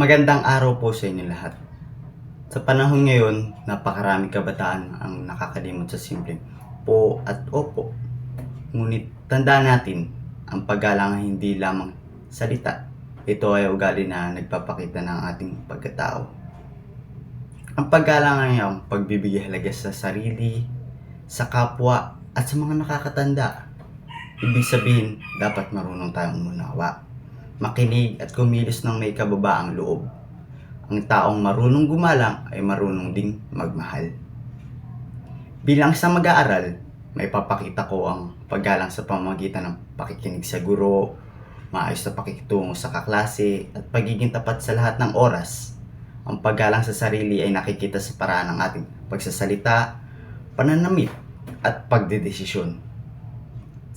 Magandang araw po sa inyo lahat. Sa panahon ngayon, napakaraming kabataan ang nakakalimot sa simpleng po at opo. Ngunit tandaan natin, ang paggalang ay hindi lamang salita. Ito ay ugali na nagpapakita ng ating pagkatao. Ang paggalang ay ang pagbibigay halaga sa sarili, sa kapwa, at sa mga nakakatanda. Ibig sabihin, dapat marunong tayong umunawa, makinig at kumilos ng may kababaang loob. Ang taong marunong gumalang ay marunong ding magmahal. Bilang isang mag-aaral, may papakita ko ang paggalang sa pamamagitan ng pakikinig sa guro, maayos na pakikitungo sa kaklase, at pagiging tapat sa lahat ng oras. Ang paggalang sa sarili ay nakikita sa paraan ng ating pagsasalita, pananamit, at pagdedesisyon.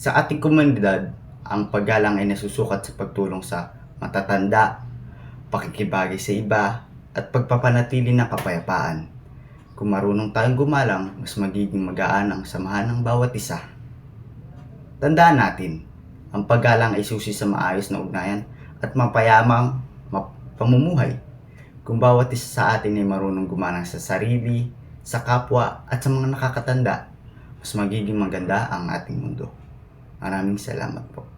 Sa ating komunidad, ang paggalang ay nasusukat sa pagtulong sa matatanda, pakikibagay sa iba, at pagpapanatili ng kapayapaan. Kung marunong tayong gumalang, mas magiging magaan ang samahan ng bawat isa. Tandaan natin, ang paggalang ay susi sa maayos na ugnayan at mapayamang pamumuhay. Kung bawat isa sa atin ay marunong gumalang sa sarili, sa kapwa, at sa mga nakakatanda, mas magiging maganda ang ating mundo. Maraming salamat po.